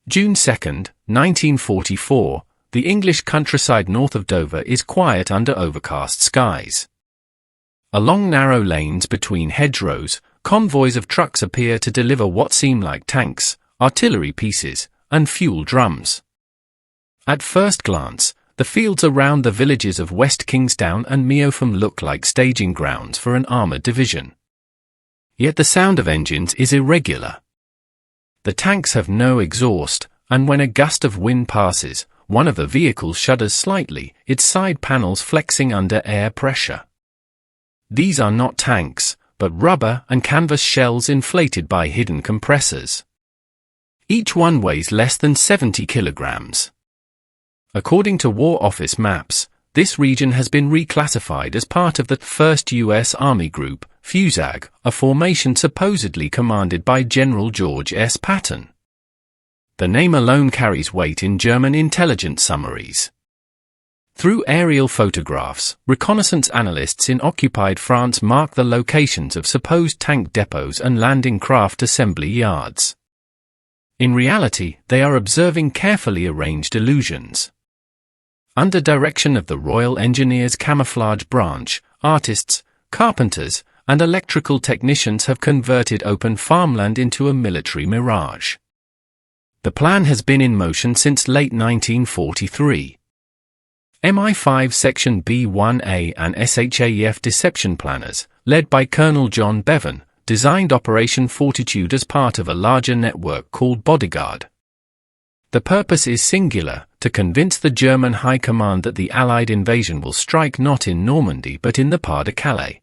June 2, 1944, the English countryside north of Dover is quiet under overcast skies. Along narrow lanes between hedgerows, convoys of trucks appear to deliver what seem like tanks, artillery pieces, and fuel drums. At first glance, the fields around the villages of West Kingstown and Meopham look like staging grounds for an armoured division. Yet the sound of engines is irregular. The tanks have no exhaust, and when a gust of wind passes, one of the vehicles shudders slightly, its side panels flexing under air pressure. These are not tanks, but rubber and canvas shells inflated by hidden compressors. Each one weighs less than 70 kilograms. According to War Office maps, this region has been reclassified as part of the 1st U.S. Army Group, FUSAG, a formation supposedly commanded by General George S. Patton. The name alone carries weight in German intelligence summaries. Through aerial photographs, reconnaissance analysts in occupied France mark the locations of supposed tank depots and landing craft assembly yards. In reality, they are observing carefully arranged illusions. Under direction of the Royal Engineers Camouflage Branch, artists, carpenters, and electrical technicians have converted open farmland into a military mirage. The plan has been in motion since late 1943. MI5 Section B1A and SHAEF deception planners, led by Colonel John Bevan, designed Operation Fortitude as part of a larger network called Bodyguard. The purpose is singular, to convince the German High Command that the Allied invasion will strike not in Normandy but in the Pas de Calais.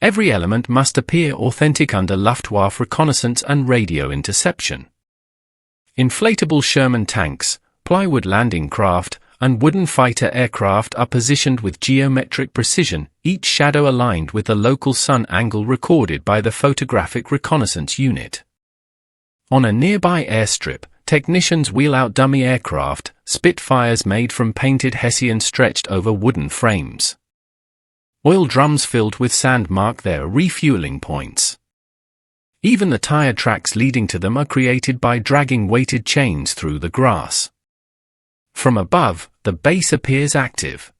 Every element must appear authentic under Luftwaffe reconnaissance and radio interception. Inflatable Sherman tanks, plywood landing craft, and wooden fighter aircraft are positioned with geometric precision, each shadow aligned with the local sun angle recorded by the photographic reconnaissance unit. On a nearby airstrip, technicians wheel out dummy aircraft, Spitfires made from painted Hessian stretched over wooden frames. Oil drums filled with sand mark their refueling points. Even the tire tracks leading to them are created by dragging weighted chains through the grass. From above, the base appears active.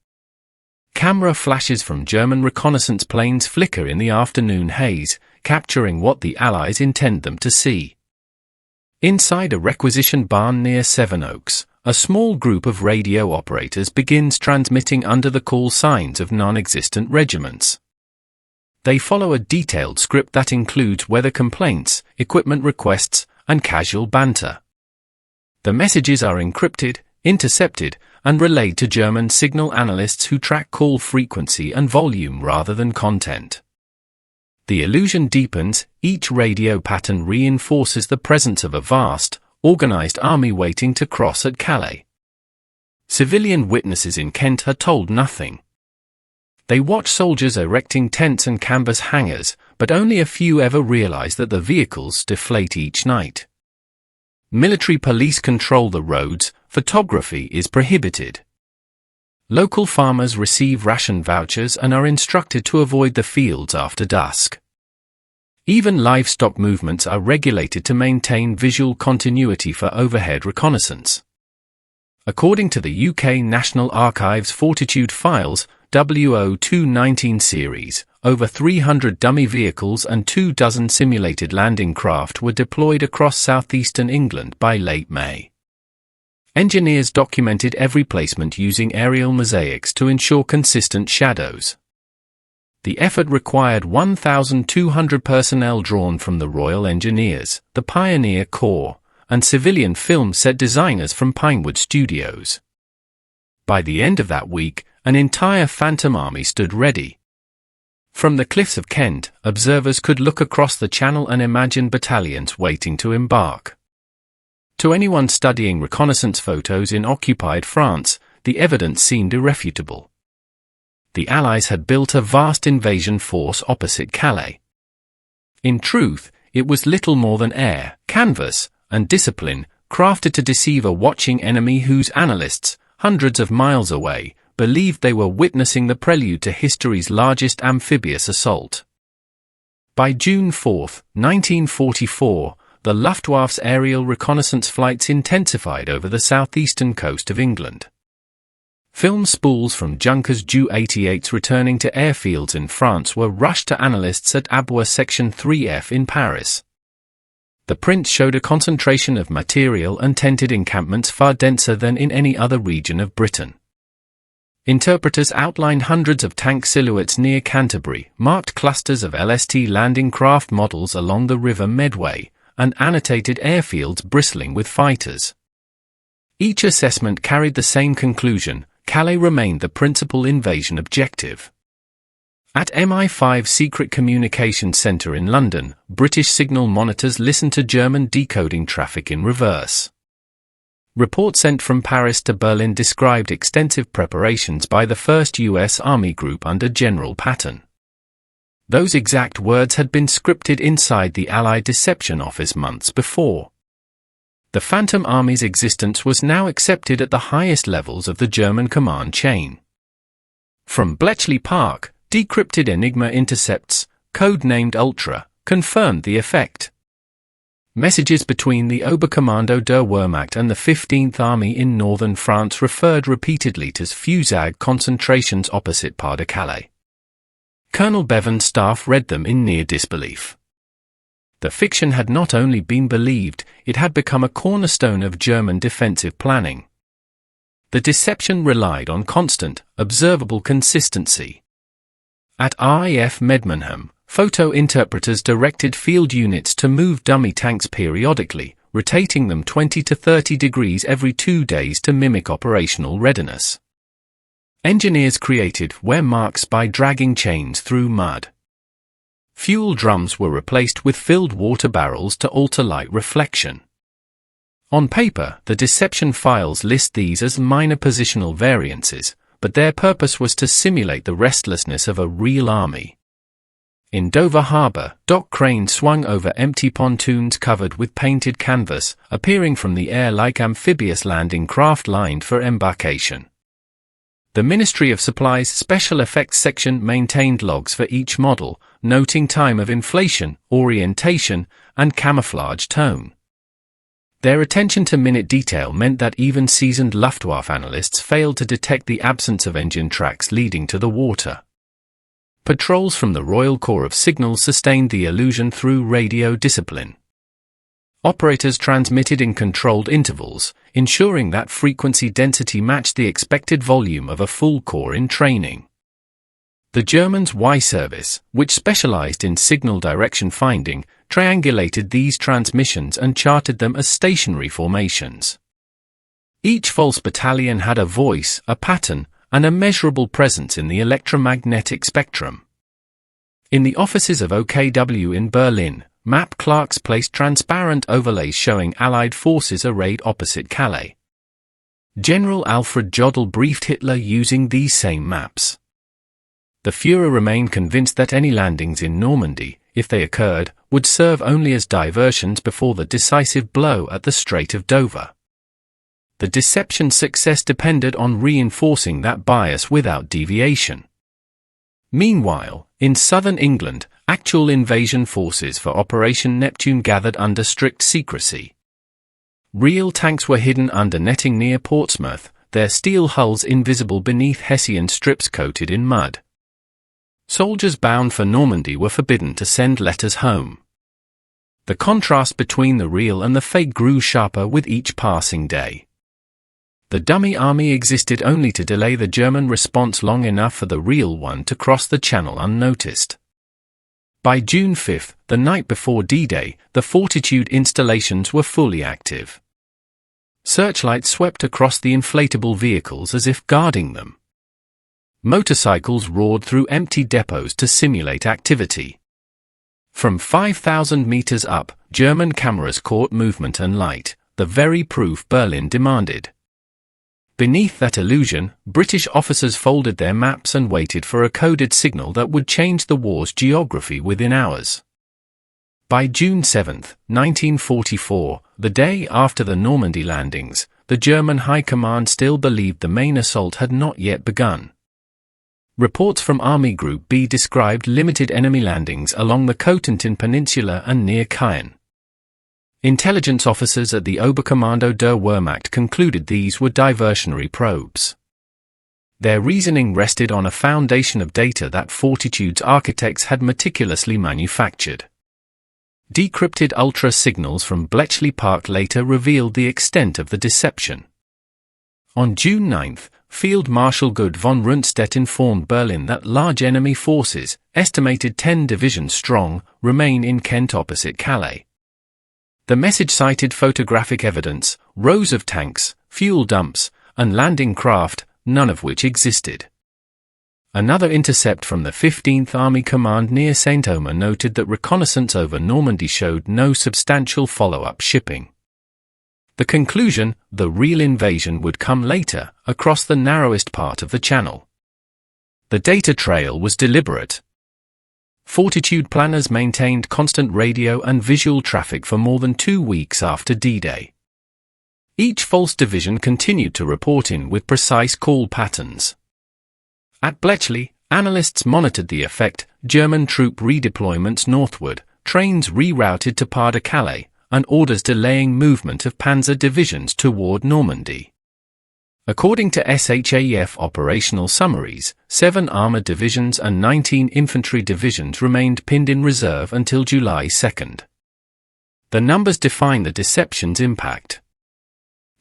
Camera flashes from German reconnaissance planes flicker in the afternoon haze, capturing what the Allies intend them to see. Inside a requisition barn near Sevenoaks, a small group of radio operators begins transmitting under the call signs of non-existent regiments. They follow a detailed script that includes weather complaints, equipment requests, and casual banter. The messages are encrypted, intercepted, and relayed to German signal analysts who track call frequency and volume rather than content. The illusion deepens, each radio pattern reinforces the presence of a vast, organized army waiting to cross at Calais. Civilian witnesses in Kent are told nothing. They watch soldiers erecting tents and canvas hangars, but only a few ever realize that the vehicles deflate each night. Military police control the roads, photography is prohibited. Local farmers receive ration vouchers and are instructed to avoid the fields after dusk. Even livestock movements are regulated to maintain visual continuity for overhead reconnaissance. According to the UK National Archives Fortitude files, WO219 series, over 300 dummy vehicles and 24 simulated landing craft were deployed across southeastern England by late May. Engineers documented every placement using aerial mosaics to ensure consistent shadows. The effort required 1,200 personnel drawn from the Royal Engineers, the Pioneer Corps, and civilian film set designers from Pinewood Studios. By the end of that week, an entire Phantom Army stood ready. From the cliffs of Kent, observers could look across the channel and imagine battalions waiting to embark. To anyone studying reconnaissance photos in occupied France, the evidence seemed irrefutable. The Allies had built a vast invasion force opposite Calais. In truth, it was little more than air, canvas, and discipline, crafted to deceive a watching enemy whose analysts, hundreds of miles away, believed they were witnessing the prelude to history's largest amphibious assault. By June 4, 1944, the Luftwaffe's aerial reconnaissance flights intensified over the southeastern coast of England. Film spools from Junkers Ju-88s returning to airfields in France were rushed to analysts at ABWA Section 3F in Paris. The prints showed a concentration of material and tented encampments far denser than in any other region of Britain. Interpreters outlined hundreds of tank silhouettes near Canterbury, marked clusters of LST landing craft models along the River Medway, and annotated airfields bristling with fighters. Each assessment carried the same conclusion: Calais remained the principal invasion objective. At MI5 Secret Communications Centre in London, British signal monitors listened to German decoding traffic in reverse. Reports sent from Paris to Berlin described extensive preparations by the 1st U.S. Army Group under General Patton. Those exact words had been scripted inside the Allied Deception Office months before. The Phantom Army's existence was now accepted at the highest levels of the German command chain. From Bletchley Park, decrypted Enigma intercepts, code-named Ultra, confirmed the effect. Messages between the Oberkommando der Wehrmacht and the 15th Army in northern France referred repeatedly to Fusag concentrations opposite Pas-de-Calais. Colonel Bevan's staff read them in near disbelief. The fiction had not only been believed, it had become a cornerstone of German defensive planning. The deception relied on constant, observable consistency. At RAF Medmenham, photo interpreters directed field units to move dummy tanks periodically, rotating them 20 to 30 degrees every 2 days to mimic operational readiness. Engineers created wear marks by dragging chains through mud. Fuel drums were replaced with filled water barrels to alter light reflection. On paper, the deception files list these as minor positional variances, but their purpose was to simulate the restlessness of a real army. In Dover Harbour, dock cranes swung over empty pontoons covered with painted canvas, appearing from the air like amphibious landing craft lined for embarkation. The Ministry of Supply's Special Effects section maintained logs for each model, noting time of inflation, orientation, and camouflage tone. Their attention to minute detail meant that even seasoned Luftwaffe analysts failed to detect the absence of engine tracks leading to the water. Patrols from the Royal Corps of Signals sustained the illusion through radio discipline. Operators transmitted in controlled intervals, ensuring that frequency density matched the expected volume of a full corps in training. The Germans' Y service, which specialized in signal direction finding, triangulated these transmissions and charted them as stationary formations. Each false battalion had a voice, a pattern, and a measurable presence in the electromagnetic spectrum. In the offices of OKW in Berlin, map clerks placed transparent overlays showing Allied forces arrayed opposite Calais. General Alfred Jodl briefed Hitler using these same maps. The Führer remained convinced that any landings in Normandy, if they occurred, would serve only as diversions before the decisive blow at the Strait of Dover. The deception's success depended on reinforcing that bias without deviation. Meanwhile, in southern England, actual invasion forces for Operation Neptune gathered under strict secrecy. Real tanks were hidden under netting near Portsmouth, their steel hulls invisible beneath Hessian strips coated in mud. Soldiers bound for Normandy were forbidden to send letters home. The contrast between the real and the fake grew sharper with each passing day. The dummy army existed only to delay the German response long enough for the real one to cross the Channel unnoticed. By June 5, the night before D-Day, the Fortitude installations were fully active. Searchlights swept across the inflatable vehicles as if guarding them. Motorcycles roared through empty depots to simulate activity. From 5,000 meters up, German cameras caught movement and light, the very proof Berlin demanded. Beneath that illusion, British officers folded their maps and waited for a coded signal that would change the war's geography within hours. By June 7, 1944, the day after the Normandy landings, the German High Command still believed the main assault had not yet begun. Reports from Army Group B described limited enemy landings along the Cotentin Peninsula and near Caen. Intelligence officers at the Oberkommando der Wehrmacht concluded these were diversionary probes. Their reasoning rested on a foundation of data that Fortitude's architects had meticulously manufactured. Decrypted ultra signals from Bletchley Park later revealed the extent of the deception. On June 9, Field Marshal Gerd von Rundstedt informed Berlin that large enemy forces, estimated 10 divisions strong, remain in Kent opposite Calais. The message cited photographic evidence, rows of tanks, fuel dumps, and landing craft, none of which existed. Another intercept from the 15th Army Command near Saint-Omer noted that reconnaissance over Normandy showed no substantial follow-up shipping. The conclusion, the real invasion would come later, across the narrowest part of the channel. The data trail was deliberate. Fortitude planners maintained constant radio and visual traffic for more than 2 weeks after D-Day. Each false division continued to report in with precise call patterns. At Bletchley, analysts monitored the effect, German troop redeployments northward, trains rerouted to Pas-de-Calais, and orders delaying movement of panzer divisions toward Normandy. According to SHAF operational summaries, 7 armored divisions and 19 infantry divisions remained pinned in reserve until July 2. The numbers define the deception's impact.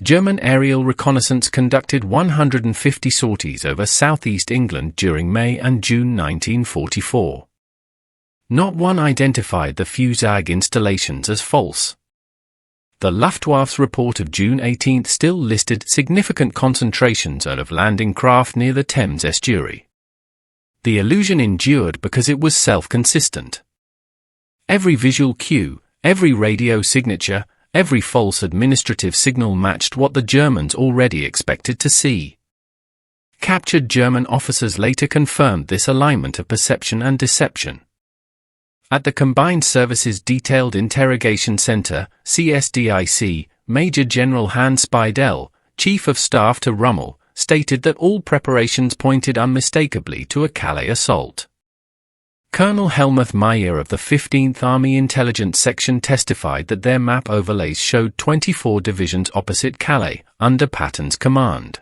German aerial reconnaissance conducted 150 sorties over southeast England during May and June 1944. Not one identified the Fusag installations as false. The Luftwaffe's report of June 18 still listed significant concentrations of landing craft near the Thames estuary. The illusion endured because it was self-consistent. Every visual cue, every radio signature, every false administrative signal matched what the Germans already expected to see. Captured German officers later confirmed this alignment of perception and deception. At the Combined Services Detailed Interrogation Center, CSDIC, Major General Hans Speidel, Chief of Staff to Rommel, stated that all preparations pointed unmistakably to a Calais assault. Colonel Helmuth Meyer of the 15th Army Intelligence Section testified that their map overlays showed 24 divisions opposite Calais, under Patton's command.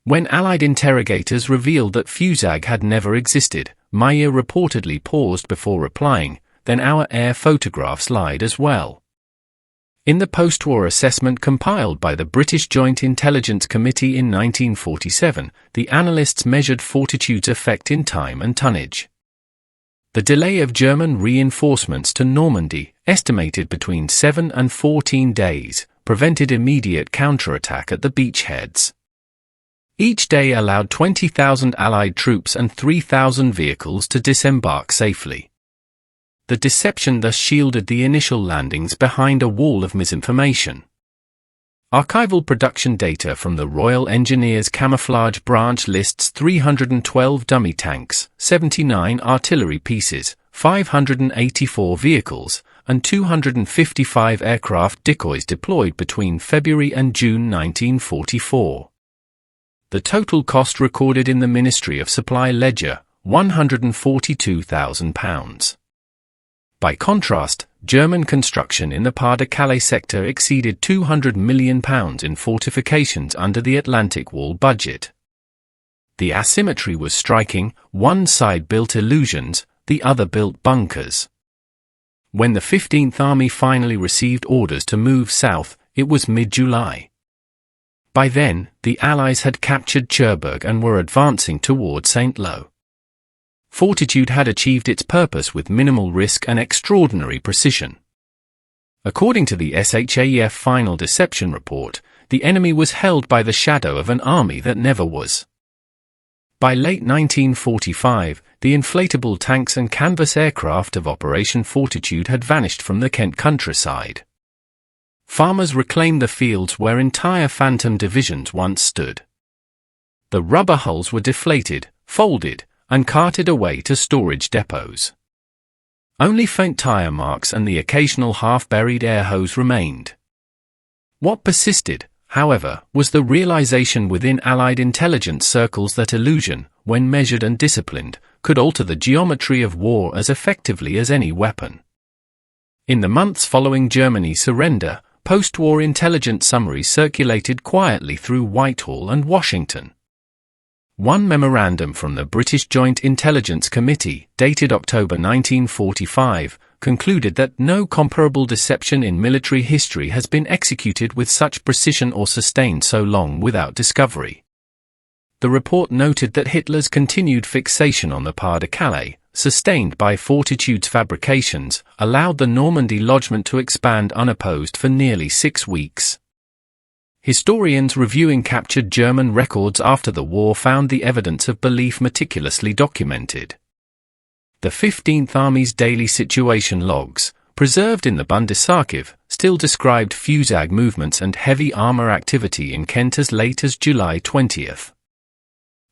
When Allied interrogators revealed that Fusag had never existed, Meyer reportedly paused before replying, "Then our air photographs lied as well." In the postwar assessment compiled by the British Joint Intelligence Committee in 1947, the analysts measured Fortitude's effect in time and tonnage. The delay of German reinforcements to Normandy, estimated between 7 and 14 days, prevented immediate counterattack at the beachheads. Each day allowed 20,000 Allied troops and 3,000 vehicles to disembark safely. The deception thus shielded the initial landings behind a wall of misinformation. Archival production data from the Royal Engineers Camouflage Branch lists 312 dummy tanks, 79 artillery pieces, 584 vehicles, and 255 aircraft decoys deployed between February and June 1944. The total cost recorded in the Ministry of Supply ledger, £142,000. By contrast, German construction in the Pas-de-Calais sector exceeded £200 million in fortifications under the Atlantic Wall budget. The asymmetry was striking, one side built illusions, the other built bunkers. When the 15th Army finally received orders to move south, it was mid-July. By then, the Allies had captured Cherbourg and were advancing toward Saint-Lô. Fortitude had achieved its purpose with minimal risk and extraordinary precision. According to the SHAF Final Deception Report, the enemy was held by the shadow of an army that never was. By late 1945, the inflatable tanks and canvas aircraft of Operation Fortitude had vanished from the Kent countryside. Farmers reclaimed the fields where entire Phantom divisions once stood. The rubber hulls were deflated, folded, and carted away to storage depots. Only faint tire marks and the occasional half-buried air hose remained. What persisted, however, was the realization within Allied intelligence circles that illusion, when measured and disciplined, could alter the geometry of war as effectively as any weapon. In the months following Germany's surrender, post-war intelligence summaries circulated quietly through Whitehall and Washington. One memorandum from the British Joint Intelligence Committee, dated October 1945, concluded that no comparable deception in military history has been executed with such precision or sustained so long without discovery. The report noted that Hitler's continued fixation on the Pas de Calais, sustained by Fortitude's fabrications, allowed the Normandy lodgment to expand unopposed for nearly 6 weeks. Historians reviewing captured German records after the war found the evidence of belief meticulously documented. The 15th Army's daily situation logs, preserved in the Bundesarchiv, still described Fusag movements and heavy armor activity in Kent as late as July 20th.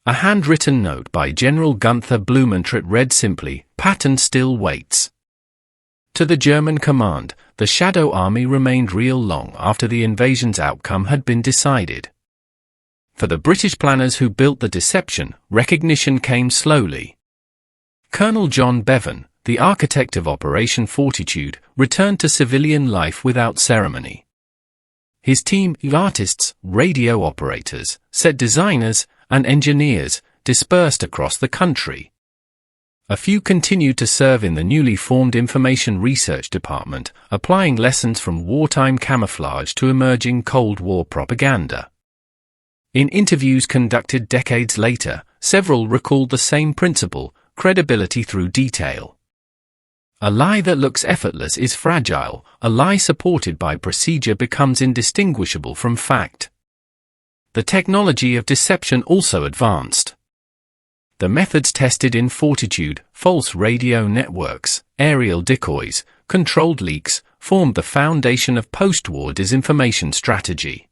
A handwritten note by General Gunther Blumentritt read simply, "Patton still waits." To the German command, the Shadow Army remained real long after the invasion's outcome had been decided. For the British planners who built the deception, recognition came slowly. Colonel John Bevan, the architect of Operation Fortitude, returned to civilian life without ceremony. His team, artists, radio operators, set designers, and engineers, dispersed across the country. A few continued to serve in the newly formed Information Research Department, applying lessons from wartime camouflage to emerging Cold War propaganda. In interviews conducted decades later, several recalled the same principle: credibility through detail. A lie that looks effortless is fragile. A lie supported by procedure becomes indistinguishable from fact. The technology of deception also advanced. The methods tested in Fortitude, false radio networks, aerial decoys, controlled leaks, formed the foundation of post-war disinformation strategy.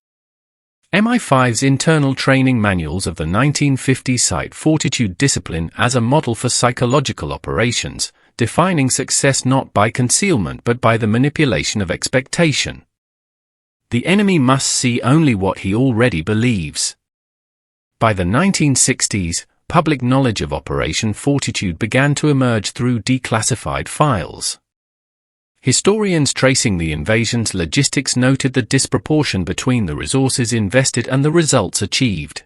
MI5's internal training manuals of the 1950s cite Fortitude discipline as a model for psychological operations, defining success not by concealment but by the manipulation of expectation. The enemy must see only what he already believes. By the 1960s, public knowledge of Operation Fortitude began to emerge through declassified files. Historians tracing the invasion's logistics noted the disproportion between the resources invested and the results achieved.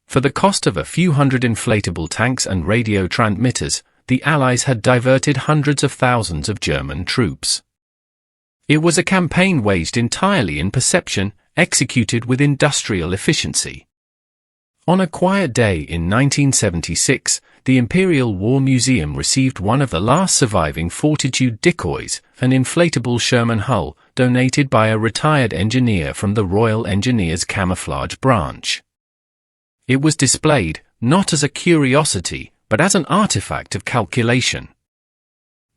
For the cost of a few hundred inflatable tanks and radio transmitters, the Allies had diverted hundreds of thousands of German troops. It was a campaign waged entirely in perception, executed with industrial efficiency. On a quiet day in 1976, the Imperial War Museum received one of the last surviving Fortitude decoys, an inflatable Sherman hull, donated by a retired engineer from the Royal Engineers Camouflage Branch. It was displayed, not as a curiosity, but as an artifact of calculation.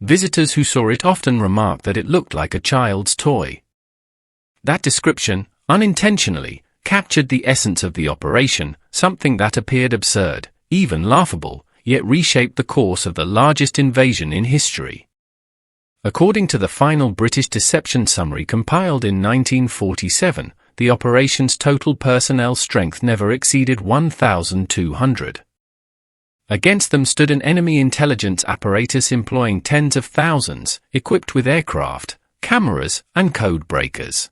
Visitors who saw it often remarked that it looked like a child's toy. That description, unintentionally, captured the essence of the operation, something that appeared absurd, even laughable, yet reshaped the course of the largest invasion in history. According to the final British deception summary compiled in 1947, the operation's total personnel strength never exceeded 1,200. Against them stood an enemy intelligence apparatus employing tens of thousands, equipped with aircraft, cameras, and code breakers.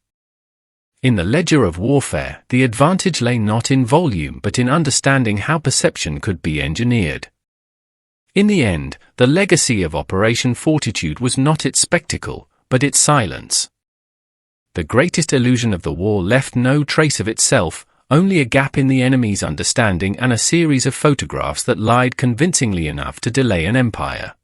In the ledger of warfare, the advantage lay not in volume but in understanding how perception could be engineered. In the end, the legacy of Operation Fortitude was not its spectacle, but its silence. The greatest illusion of the war left no trace of itself, only a gap in the enemy's understanding and a series of photographs that lied convincingly enough to delay an empire.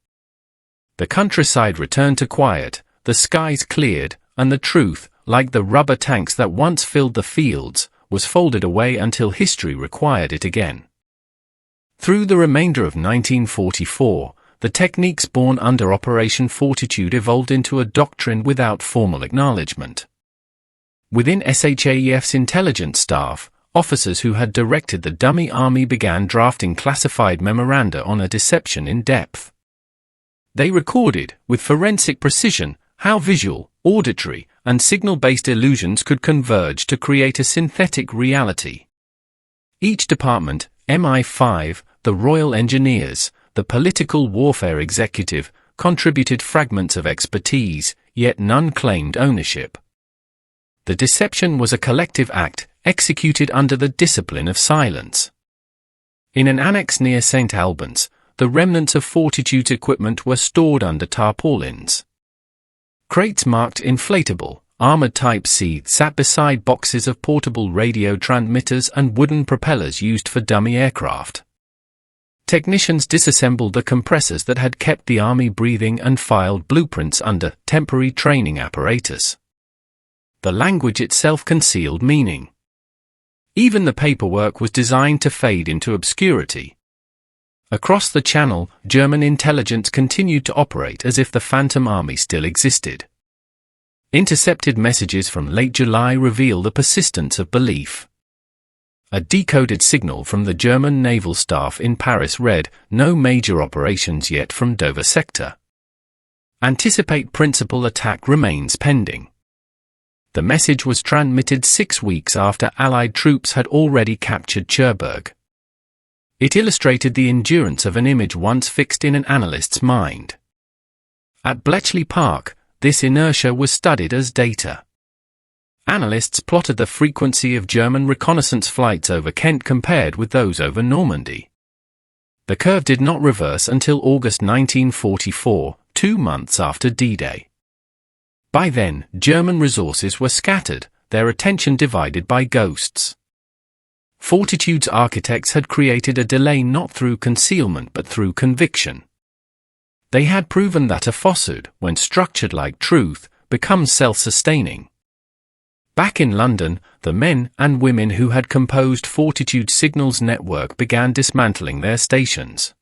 The countryside returned to quiet, the skies cleared, and the truth, like the rubber tanks that once filled the fields, was folded away until history required it again. Through the remainder of 1944, the techniques born under Operation Fortitude evolved into a doctrine without formal acknowledgement. Within SHAEF's intelligence staff, officers who had directed the dummy army began drafting classified memoranda on a deception in depth. They recorded, with forensic precision, how visual, auditory, and signal-based illusions could converge to create a synthetic reality. Each department, MI5, the Royal Engineers, the Political Warfare Executive, contributed fragments of expertise, yet none claimed ownership. The deception was a collective act, executed under the discipline of silence. In an annex near St. Albans, the remnants of Fortitude's equipment were stored under tarpaulins. Crates marked inflatable, armored Type C sat beside boxes of portable radio transmitters and wooden propellers used for dummy aircraft. Technicians disassembled the compressors that had kept the Army breathing and filed blueprints under temporary training apparatus. The language itself concealed meaning. Even the paperwork was designed to fade into obscurity. Across the Channel, German intelligence continued to operate as if the Phantom Army still existed. Intercepted messages from late July reveal the persistence of belief. A decoded signal from the German naval staff in Paris read, "No major operations yet from Dover sector. Anticipate principal attack remains pending." The message was transmitted 6 weeks after Allied troops had already captured Cherbourg. It illustrated the endurance of an image once fixed in an analyst's mind. At Bletchley Park, this inertia was studied as data. Analysts plotted the frequency of German reconnaissance flights over Kent compared with those over Normandy. The curve did not reverse until August 1944, 2 months after D-Day. By then, German resources were scattered, their attention divided by ghosts. Fortitude's architects had created a delay not through concealment but through conviction. They had proven that a falsehood, when structured like truth, becomes self-sustaining. Back in London, the men and women who had composed Fortitude's signals network began dismantling their stations.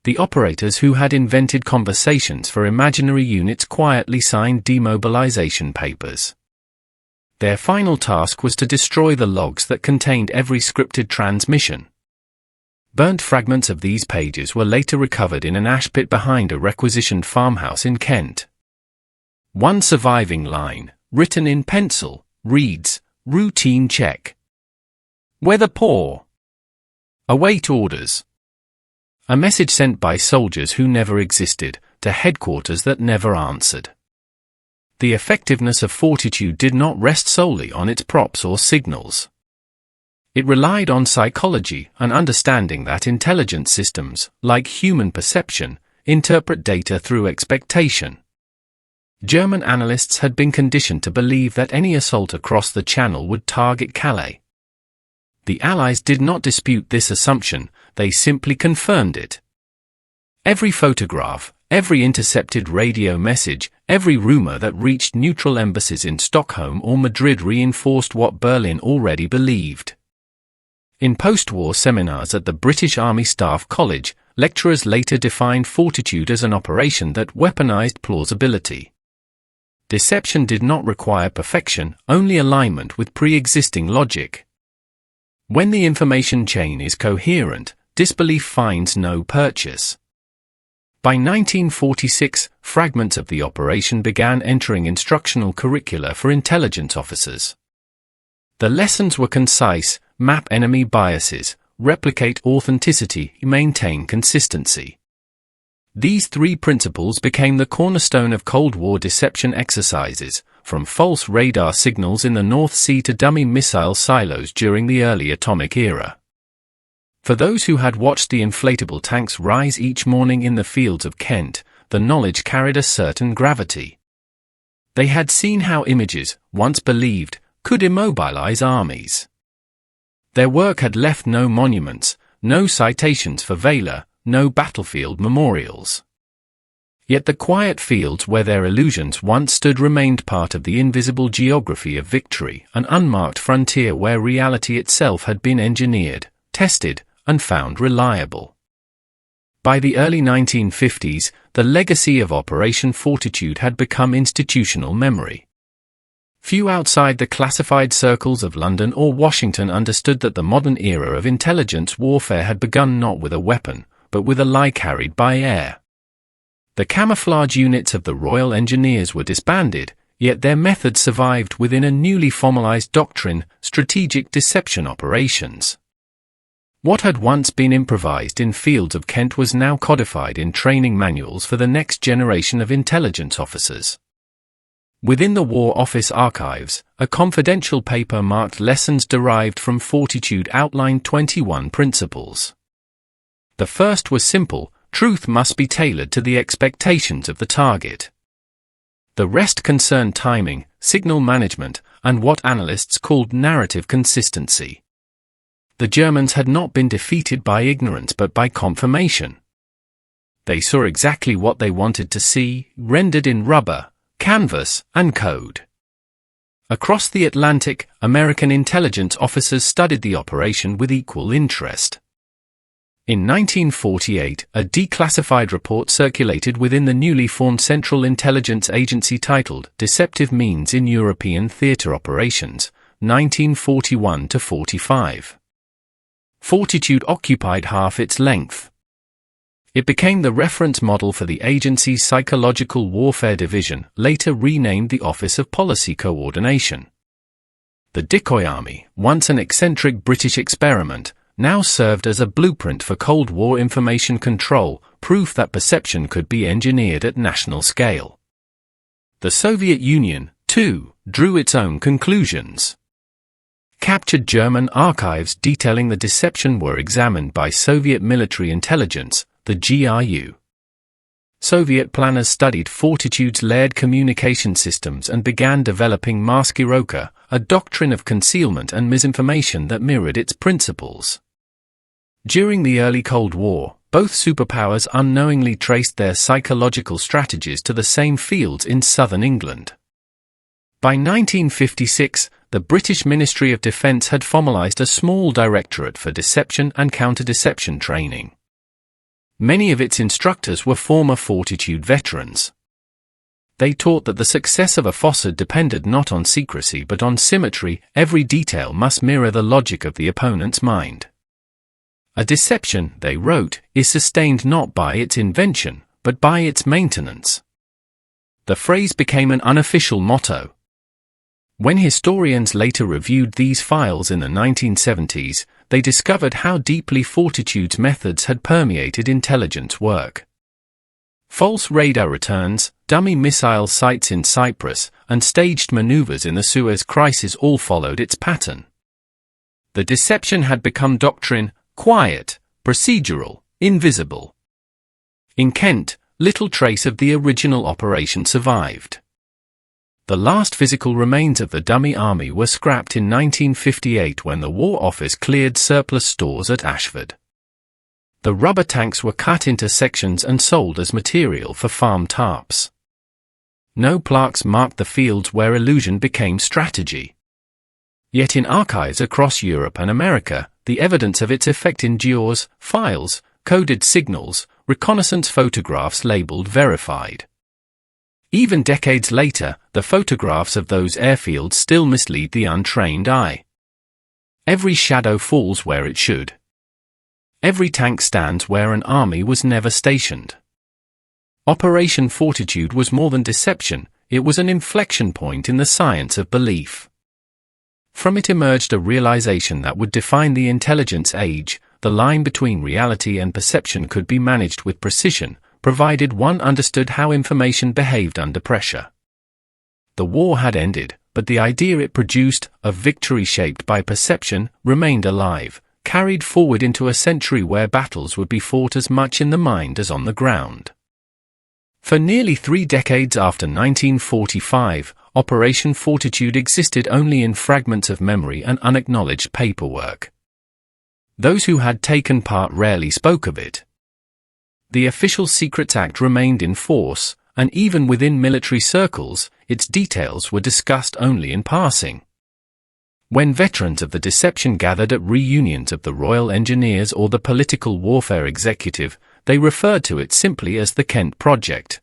The operators who had invented conversations for imaginary units quietly signed demobilization papers. Their final task was to destroy the logs that contained every scripted transmission. Burnt fragments of these pages were later recovered in an ash pit behind a requisitioned farmhouse in Kent. One surviving line, written in pencil, reads, "Routine check. Weather poor. Await orders." A message sent by soldiers who never existed, to headquarters that never answered. The effectiveness of Fortitude did not rest solely on its props or signals. It relied on psychology and understanding that intelligence systems, like human perception, interpret data through expectation. German analysts had been conditioned to believe that any assault across the Channel would target Calais. The Allies did not dispute this assumption, they simply confirmed it. Every photograph, every intercepted radio message, every rumor that reached neutral embassies in Stockholm or Madrid reinforced what Berlin already believed. In post-war seminars at the British Army Staff College, lecturers later defined Fortitude as an operation that weaponized plausibility. Deception did not require perfection, only alignment with pre-existing logic. When the information chain is coherent, disbelief finds no purchase. By 1946, fragments of the operation began entering instructional curricula for intelligence officers. The lessons were concise: map enemy biases, replicate authenticity, maintain consistency. These 3 principles became the cornerstone of Cold War deception exercises, from false radar signals in the North Sea to dummy missile silos during the early atomic era. For those who had watched the inflatable tanks rise each morning in the fields of Kent, the knowledge carried a certain gravity. They had seen how images, once believed, could immobilize armies. Their work had left no monuments, no citations for valor, no battlefield memorials. Yet the quiet fields where their illusions once stood remained part of the invisible geography of victory, an unmarked frontier where reality itself had been engineered, tested, and found reliable. By the early 1950s, the legacy of Operation Fortitude had become institutional memory. Few outside the classified circles of London or Washington understood that the modern era of intelligence warfare had begun not with a weapon, but with a lie carried by air. The camouflage units of the Royal Engineers were disbanded, yet their methods survived within a newly formalized doctrine: strategic deception operations. What had once been improvised in fields of Kent was now codified in training manuals for the next generation of intelligence officers. Within the War Office archives, a confidential paper marked lessons derived from Fortitude outlined 21 principles. The first was simple: truth must be tailored to the expectations of the target. The rest concerned timing, signal management, and what analysts called narrative consistency. The Germans had not been defeated by ignorance but by confirmation. They saw exactly what they wanted to see, rendered in rubber, canvas, and code. Across the Atlantic, American intelligence officers studied the operation with equal interest. In 1948, a declassified report circulated within the newly formed Central Intelligence Agency titled Deceptive Means in European Theatre Operations, 1941-45. Fortitude occupied half its length. It became the reference model for the agency's Psychological Warfare Division, later renamed the Office of Policy Coordination. The Decoy Army, once an eccentric British experiment, now served as a blueprint for Cold War information control, proof that perception could be engineered at national scale. The Soviet Union, too, drew its own conclusions. Captured German archives detailing the deception were examined by Soviet military intelligence, the GRU. Soviet planners studied Fortitude's layered communication systems and began developing Maskirovka, a doctrine of concealment and misinformation that mirrored its principles. During the early Cold War, both superpowers unknowingly traced their psychological strategies to the same fields in southern England. By 1956, the British Ministry of Defence had formalised a small directorate for deception and counter-deception training. Many of its instructors were former Fortitude veterans. They taught that the success of a falsehood depended not on secrecy but on symmetry. Every detail must mirror the logic of the opponent's mind. A deception, they wrote, is sustained not by its invention, but by its maintenance. The phrase became an unofficial motto. When historians later reviewed these files in the 1970s, they discovered how deeply Fortitude's methods had permeated intelligence work. False radar returns, dummy missile sites in Cyprus, and staged maneuvers in the Suez Crisis all followed its pattern. The deception had become doctrine, quiet, procedural, invisible. In Kent, little trace of the original operation survived. The last physical remains of the dummy army were scrapped in 1958 when the War Office cleared surplus stores at Ashford. The rubber tanks were cut into sections and sold as material for farm tarps. No plaques marked the fields where illusion became strategy. Yet in archives across Europe and America, the evidence of its effect endures: files, coded signals, reconnaissance photographs labeled verified. Even decades later, the photographs of those airfields still mislead the untrained eye. Every shadow falls where it should. Every tank stands where an army was never stationed. Operation Fortitude was more than deception, it was an inflection point in the science of belief. From it emerged a realization that would define the intelligence age: the line between reality and perception could be managed with precision, provided one understood how information behaved under pressure. The war had ended, but the idea it produced, of victory shaped by perception, remained alive, carried forward into a century where battles would be fought as much in the mind as on the ground. For nearly 3 decades after 1945, Operation Fortitude existed only in fragments of memory and unacknowledged paperwork. Those who had taken part rarely spoke of it. The Official Secrets Act remained in force, and even within military circles, its details were discussed only in passing. When veterans of the deception gathered at reunions of the Royal Engineers or the Political Warfare Executive, they referred to it simply as the Kent Project.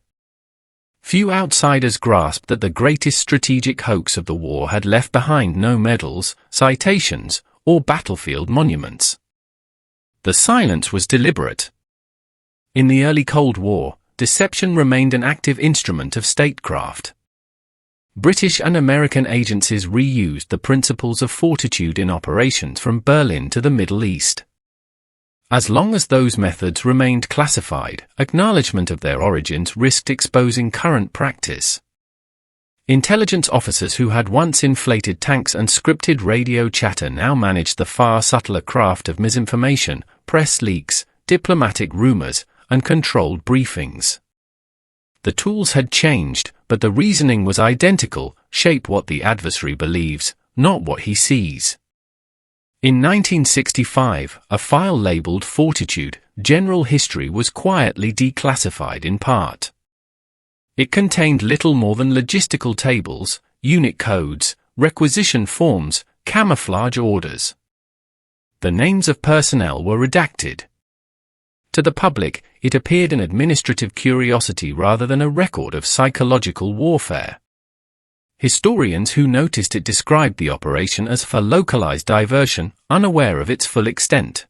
Few outsiders grasped that the greatest strategic hoax of the war had left behind no medals, citations, or battlefield monuments. The silence was deliberate. In the early Cold War, deception remained an active instrument of statecraft. British and American agencies reused the principles of Fortitude in operations from Berlin to the Middle East. As long as those methods remained classified, acknowledgement of their origins risked exposing current practice. Intelligence officers who had once inflated tanks and scripted radio chatter now managed the far subtler craft of misinformation, press leaks, diplomatic rumors, and controlled briefings. The tools had changed, but the reasoning was identical: shape what the adversary believes, not what he sees. In 1965, a file labeled Fortitude, General History was quietly declassified in part. It contained little more than logistical tables, unit codes, requisition forms, camouflage orders. The names of personnel were redacted. To the public, it appeared an administrative curiosity rather than a record of psychological warfare. Historians who noticed it described the operation as a localized diversion, unaware of its full extent.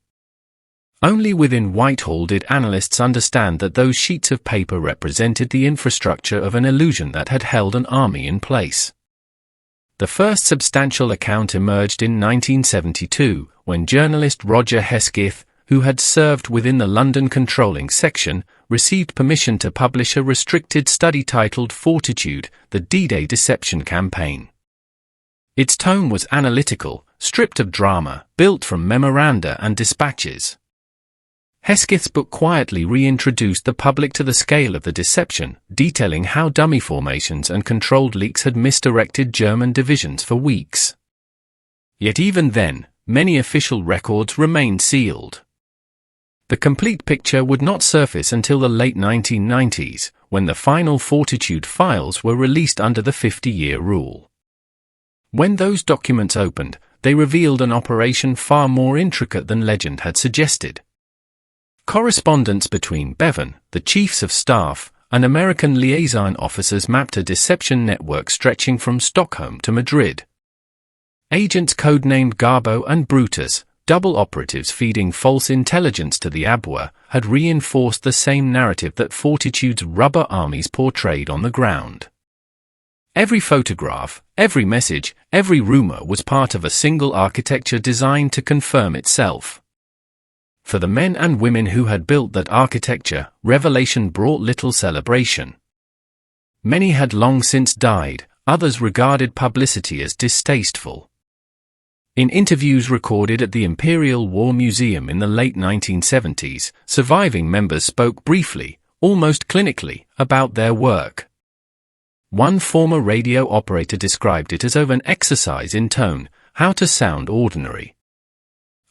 Only within Whitehall did analysts understand that those sheets of paper represented the infrastructure of an illusion that had held an army in place. The first substantial account emerged in 1972, when journalist Roger Hesketh, who had served within the London Controlling Section, received permission to publish a restricted study titled Fortitude, the D-Day Deception Campaign. Its tone was analytical, stripped of drama, built from memoranda and dispatches. Hesketh's book quietly reintroduced the public to the scale of the deception, detailing how dummy formations and controlled leaks had misdirected German divisions for weeks. Yet even then, many official records remained sealed. The complete picture would not surface until the late 1990s, when the final Fortitude files were released under the 50-year rule. When those documents opened, they revealed an operation far more intricate than legend had suggested. Correspondence between Bevan, the chiefs of staff, and American liaison officers mapped a deception network stretching from Stockholm to Madrid. Agents codenamed Garbo and Brutus, double operatives feeding false intelligence to the Abwehr, had reinforced the same narrative that Fortitude's rubber armies portrayed on the ground. Every photograph, every message, every rumor was part of a single architecture designed to confirm itself. For the men and women who had built that architecture, revelation brought little celebration. Many had long since died, others regarded publicity as distasteful. In interviews recorded at the Imperial War Museum in the late 1970s, surviving members spoke briefly, almost clinically, about their work. One former radio operator described it as an exercise in tone, how to sound ordinary.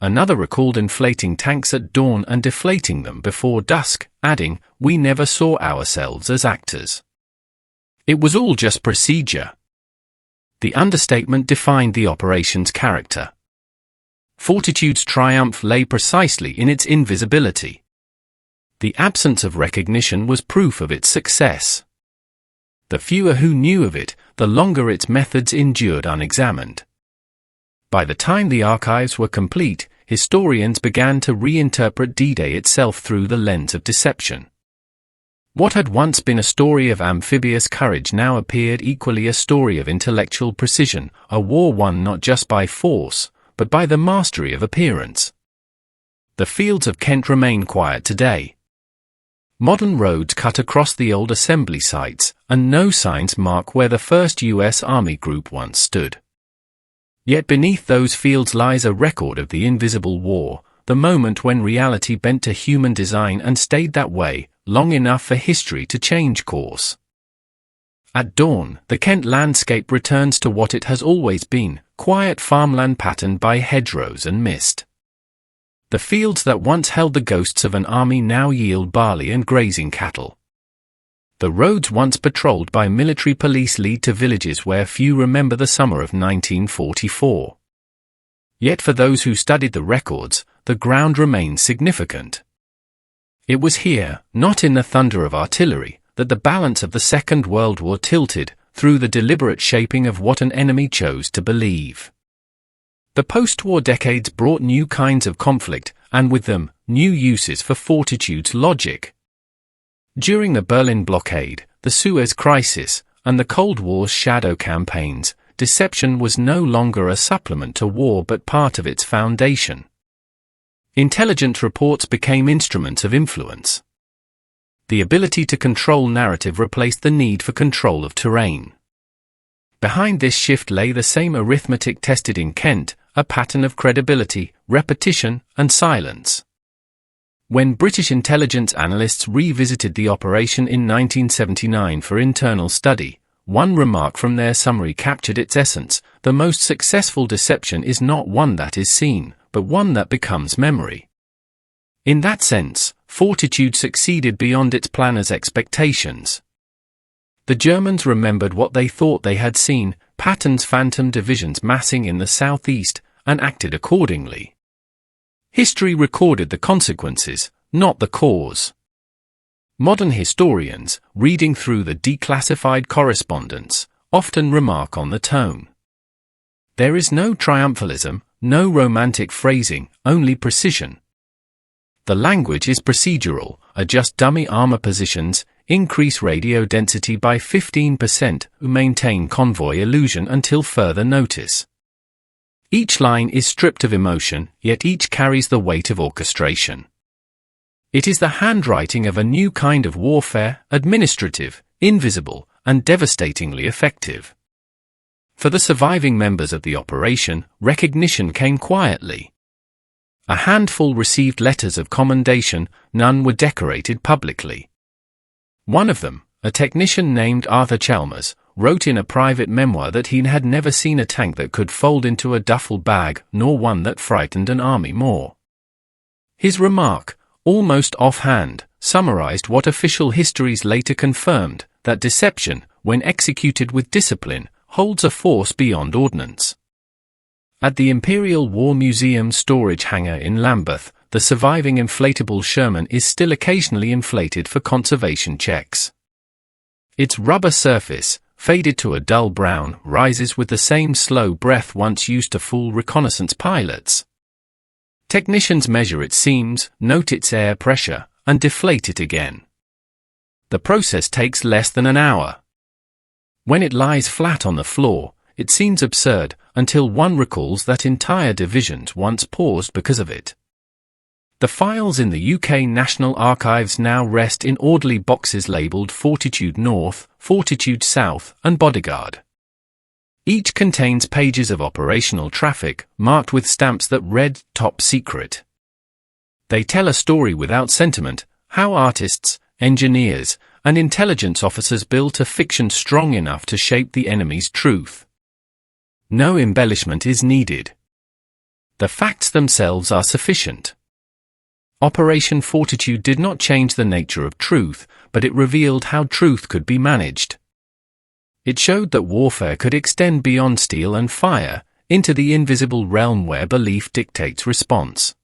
Another recalled inflating tanks at dawn and deflating them before dusk, adding, "We never saw ourselves as actors. It was all just procedure." The understatement defined the operation's character. Fortitude's triumph lay precisely in its invisibility. The absence of recognition was proof of its success. The fewer who knew of it, the longer its methods endured unexamined. By the time the archives were complete, historians began to reinterpret D-Day itself through the lens of deception. What had once been a story of amphibious courage now appeared equally a story of intellectual precision, a war won not just by force, but by the mastery of appearance. The fields of Kent remain quiet today. Modern roads cut across the old assembly sites, and no signs mark where the first U.S. Army group once stood. Yet beneath those fields lies a record of the invisible war, the moment when reality bent to human design and stayed that way, long enough for history to change course. At dawn, the Kent landscape returns to what it has always been, quiet farmland patterned by hedgerows and mist. The fields that once held the ghosts of an army now yield barley and grazing cattle. The roads once patrolled by military police lead to villages where few remember the summer of 1944. Yet for those who studied the records, the ground remains significant. It was here, not in the thunder of artillery, that the balance of the Second World War tilted, through the deliberate shaping of what an enemy chose to believe. The post-war decades brought new kinds of conflict, and with them, new uses for Fortitude's logic. During the Berlin blockade, the Suez Crisis, and the Cold War's shadow campaigns, deception was no longer a supplement to war but part of its foundation. Intelligence reports became instruments of influence. The ability to control narrative replaced the need for control of terrain. Behind this shift lay the same arithmetic tested in Kent, a pattern of credibility, repetition, and silence. When British intelligence analysts revisited the operation in 1979 for internal study, one remark from their summary captured its essence: the most successful deception is not one that is seen, but one that becomes memory. In that sense, Fortitude succeeded beyond its planners' expectations. The Germans remembered what they thought they had seen: Patton's phantom divisions massing in the southeast, and acted accordingly. History recorded the consequences, not the cause. Modern historians, reading through the declassified correspondence, often remark on the tone. There is no triumphalism, no romantic phrasing, only precision. The language is procedural: adjust dummy armor positions, increase radio density by 15%, maintain convoy illusion until further notice. Each line is stripped of emotion, yet each carries the weight of orchestration. It is the handwriting of a new kind of warfare, administrative, invisible, and devastatingly effective. For the surviving members of the operation, recognition came quietly. A handful received letters of commendation, none were decorated publicly. One of them, a technician named Arthur Chalmers, wrote in a private memoir that he had never seen a tank that could fold into a duffel bag, nor one that frightened an army more. His remark, almost offhand, summarized what official histories later confirmed: that deception, when executed with discipline, holds a force beyond ordnance. At the Imperial War Museum storage hangar in Lambeth, the surviving inflatable Sherman is still occasionally inflated for conservation checks. Its rubber surface, faded to a dull brown, rises with the same slow breath once used to fool reconnaissance pilots. Technicians measure its seams, note its air pressure, and deflate it again. The process takes less than an hour. When it lies flat on the floor, it seems absurd, until one recalls that entire divisions once paused because of it. The files in the UK National Archives now rest in orderly boxes labelled Fortitude North, Fortitude South, and Bodyguard. Each contains pages of operational traffic, marked with stamps that read "Top Secret." They tell a story without sentiment: how artists, engineers, and intelligence officers built a fiction strong enough to shape the enemy's truth. No embellishment is needed. The facts themselves are sufficient. Operation Fortitude did not change the nature of truth, but it revealed how truth could be managed. It showed that warfare could extend beyond steel and fire, into the invisible realm where belief dictates response.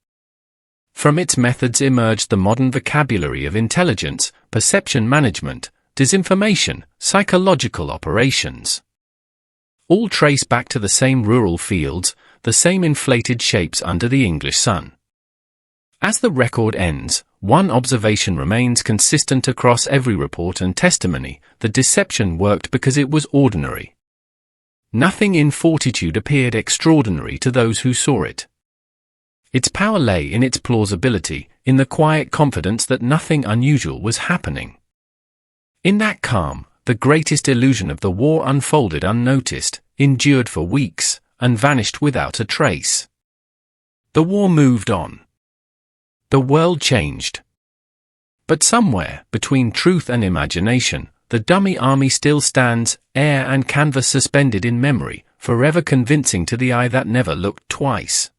From its methods emerged the modern vocabulary of intelligence, perception management, disinformation, psychological operations. All trace back to the same rural fields, the same inflated shapes under the English sun. As the record ends, one observation remains consistent across every report and testimony: the deception worked because it was ordinary. Nothing in Fortitude appeared extraordinary to those who saw it. Its power lay in its plausibility, in the quiet confidence that nothing unusual was happening. In that calm, the greatest illusion of the war unfolded unnoticed, endured for weeks, and vanished without a trace. The war moved on. The world changed. But somewhere, between truth and imagination, the dummy army still stands, air and canvas suspended in memory, forever convincing to the eye that never looked twice.